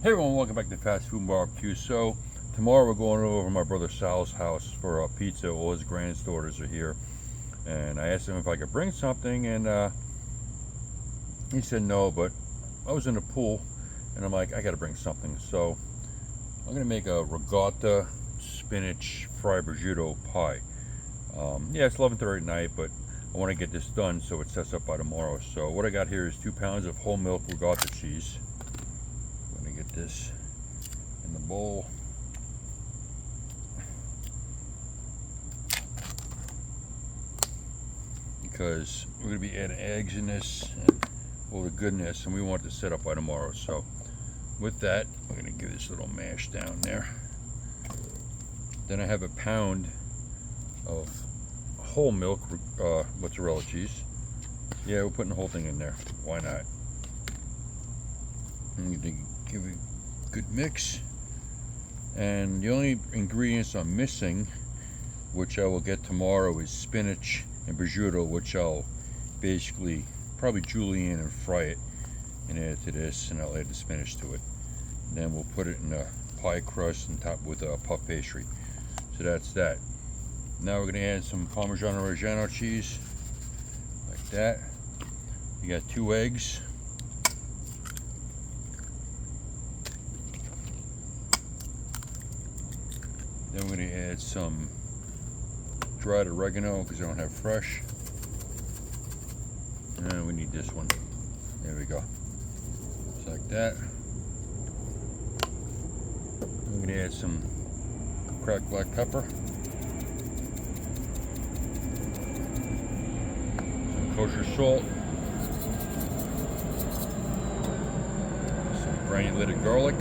Hey everyone, welcome back to Fast Food Barbecue. So tomorrow we're going over to my brother Sal's house for a pizza. All his granddaughters are here, and I asked him if I could bring something, and he said no. But I was in the pool, and I'm like, I got to bring something. So I'm gonna make a ricotta spinach fried prosciutto pie. Yeah, it's 11:30 at night, but I want to get this done so it sets up by tomorrow. So what I got here is 2 pounds of whole milk ricotta cheese. Get this in the bowl. Because we're going to be adding eggs in this and all the goodness, and we want it to set up by tomorrow. So with that, we're going to give this little mash down there. Then I have a pound of whole milk mozzarella cheese. Yeah, we're putting the whole thing in there. Why not? I'm going to give it a good mix, and the only ingredients I'm missing, which I will get tomorrow, is spinach and prosciutto, which I'll basically probably julienne and fry it and add it to this, and I'll add the spinach to it. And then we'll put it in a pie crust and top with a puff pastry. So that's that. Now we're going to add some Parmesan Reggiano cheese like that. You got 2 eggs. Then we're going to add some dried oregano because I don't have fresh. And we need this one. There we go. Just like that. I'm going to add some cracked black pepper. Some kosher salt. Some granulated garlic.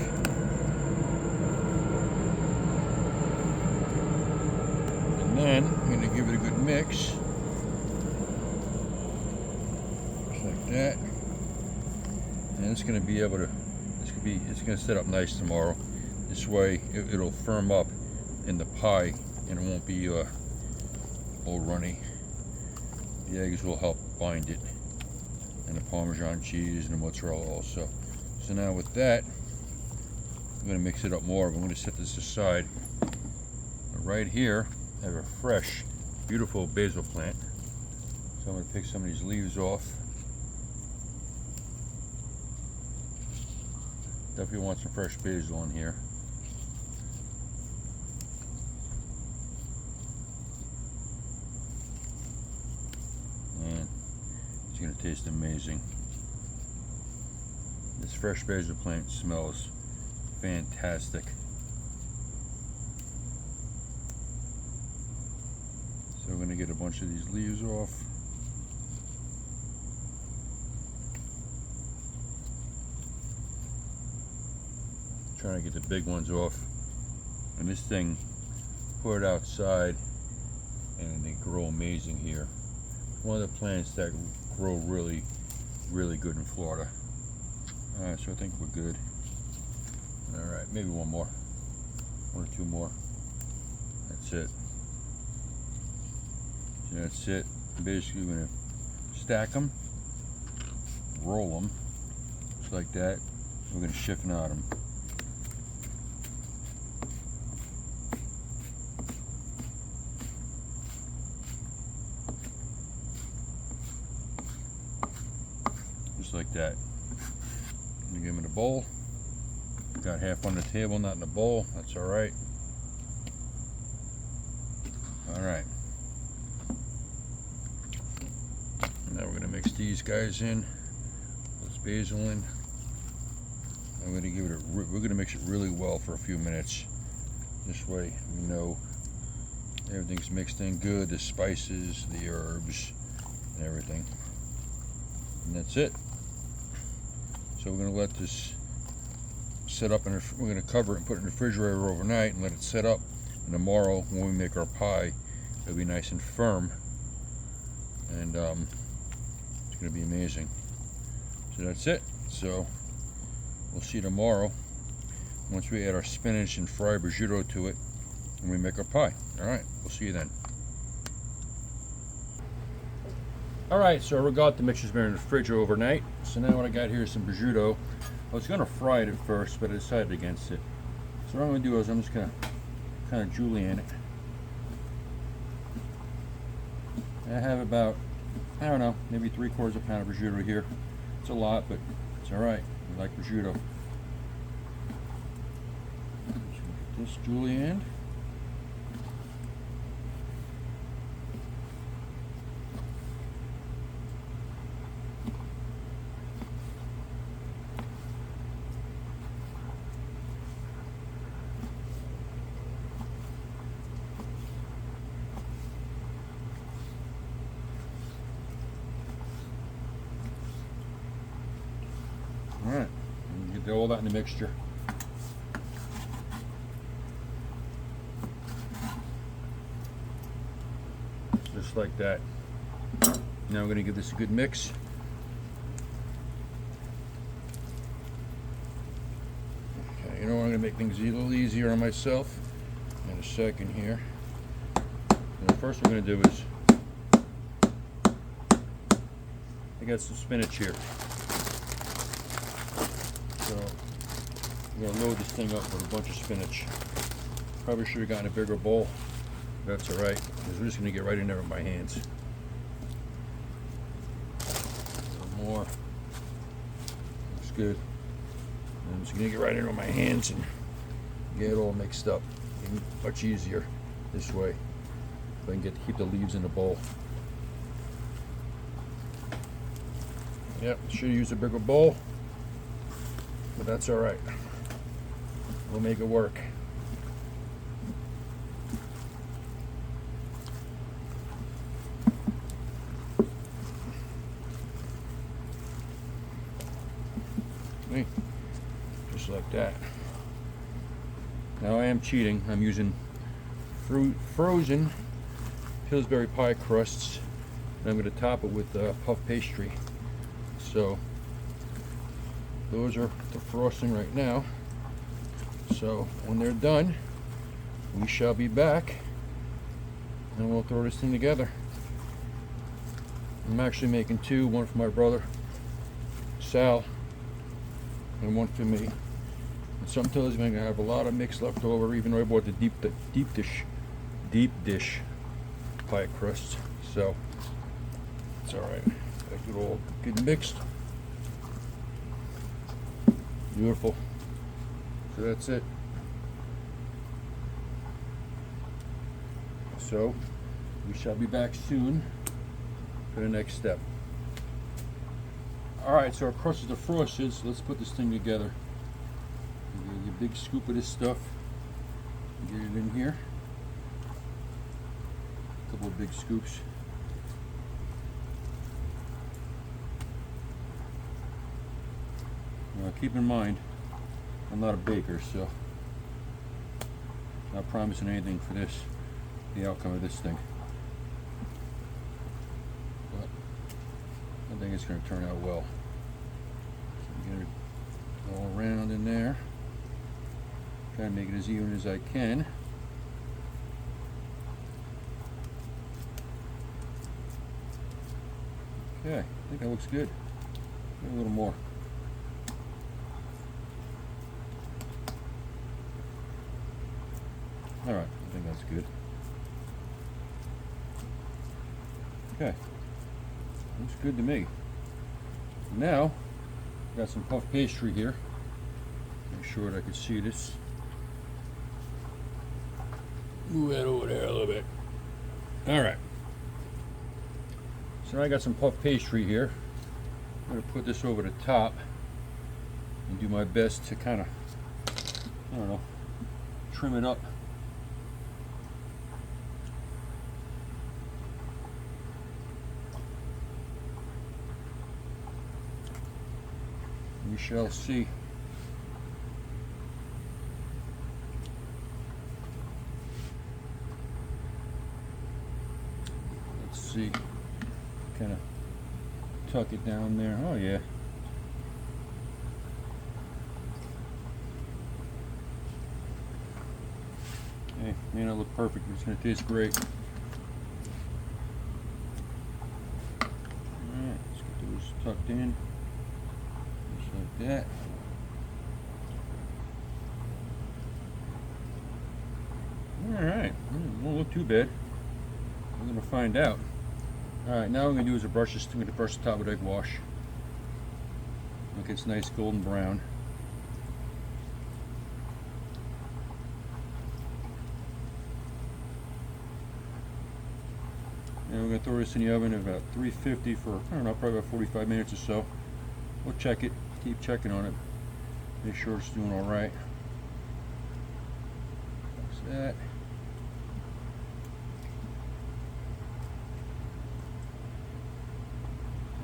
Then I'm going to give it a good mix, just like that. And it's going to be able to, it's going to set up nice tomorrow. This way it'll firm up in the pie and it won't be all runny. The eggs will help bind it, and the Parmesan cheese and the mozzarella also. So now with that, I'm going to mix it up more. I'm going to set this aside. Right here I have a fresh, beautiful basil plant. So I'm going to pick some of these leaves off. Definitely want some fresh basil in here. And it's going to taste amazing. This fresh basil plant smells fantastic. So we're going to get a bunch of these leaves off. Trying to get the big ones off. And this thing, put it outside and they grow amazing here. One of the plants that grow really, really good in Florida. Alright, so I think we're good. Alright, maybe one more. 1 or 2 more. That's it. That's it. Basically, we're going to stack them, roll them, just like that. We're going to chiffonade them. Just like that. I'm going to give them in a bowl. Got half on the table, not in the bowl. That's all right. All right. Now we're going to mix these guys in. Put this basil in. I'm going to give it we're going to mix it really well for a few minutes. This way we know everything's mixed in good, the spices, the herbs, and everything. And that's it. So we're going to let this set up, and we're going to cover it and put it in the refrigerator overnight and let it set up. And tomorrow when we make our pie, it'll be nice and firm. And it's going to be amazing. So that's it. So we'll see you tomorrow once we add our spinach and fried prosciutto to it and we make our pie. Alright, we'll see you then. Alright, so I got the mixture's been in the fridge overnight. So now what I got here is some prosciutto. I was gonna fry it at first, but I decided against it. So what I'm gonna do is I'm just gonna kind of julienne it. I have about, I don't know, maybe 3/4 pound of prosciutto here. It's a lot, but it's all right. I like prosciutto. Get this julienne. Alright, get all that in the mixture. Just like that. Now I'm going to give this a good mix. Okay, you know what, I'm going to make things a little easier on myself in a second here. And the first thing I'm going to do is, I got some spinach here. So I'm going to load this thing up with a bunch of spinach. Probably should have gotten a bigger bowl. That's alright, because we're just going to get right in there with my hands. A little more. Looks good. And I'm just going to get right in there with my hands and get it all mixed up. And much easier this way. If I can keep the leaves in the bowl. Yep, should use a bigger bowl. But that's all right. We'll make it work. See? Just like that. Now I am cheating. I'm using frozen Pillsbury pie crusts. And I'm going to top it with puff pastry. So those are the frosting right now. So when they're done, we shall be back and we'll throw this thing together. I'm actually making two, one for my brother Sal and one for me. And something tells me I'm gonna have a lot of mix left over, even though I bought the deep dish pie crust. So it's all right. Got it all good mixed. Beautiful. So that's it. So we shall be back soon for the next step. Alright, so our crust is defrosted, so let's put this thing together. Get a big scoop of this stuff. Get it in here. A couple of big scoops. Now keep in mind, I'm not a baker, so I'm not promising anything for this, the outcome of this thing. But I think it's going to turn out well. So get it all around in there. Try to make it as even as I can. Okay, I think that looks good. Maybe a little more. Alright, I think that's good. Okay, looks good to me. Now, got some puff pastry here. Make sure that I can see this. Move that over there a little bit. Alright. So now I got some puff pastry here. I'm going to put this over the top and do my best to kind of, I don't know, trim it up. We shall see. Let's see. Kind of tuck it down there. Oh yeah. Okay, may not look perfect, but it's going to taste great. Alright, let's get those tucked in. Like that. won't look too bad. We're gonna find out. All right, now what I'm gonna do is brush this. I'm gonna brush the top with egg wash. Look, it's nice golden brown. And we're gonna throw this in the oven at about 350 for, I don't know, probably about 45 minutes or so. We'll check it, keep checking on it. Make sure it's doing all right. That's that.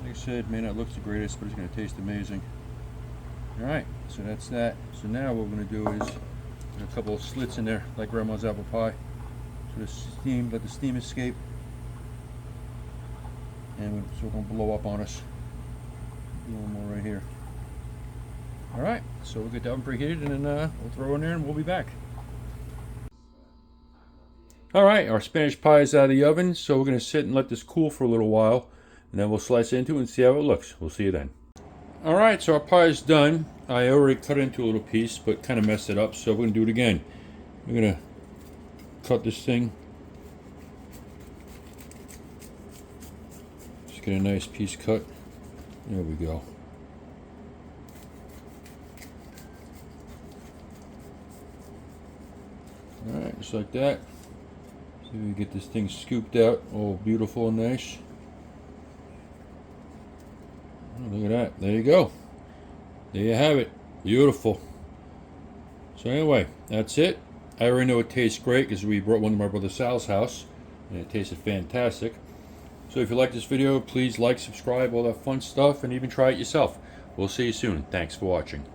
Like I said, may not look the greatest, but it's going to taste amazing. Alright, so that's that. So now what we're going to do is put a couple of slits in there, like Grandma's apple pie. So the steam, let the steam escape. And so it's going to blow up on us. A little more right here. Alright, so we'll get the oven preheated and then we'll throw it in there and we'll be back. Alright, our spinach pie is out of the oven, so we're going to sit and let this cool for a little while. And then we'll slice into it and see how it looks. We'll see you then. Alright, so our pie is done. I already cut it into a little piece, but kind of messed it up, so we're going to do it again. We're going to cut this thing. Just get a nice piece cut. There we go. Alright, just like that. See if we get this thing scooped out, all beautiful and nice. Oh, look at that. There you go. There you have it. Beautiful. So anyway, that's it. I already know it tastes great because we brought one to my brother Sal's house and it tasted fantastic. So if you like this video, please like, subscribe, all that fun stuff, and even try it yourself. We'll see you soon. Thanks for watching.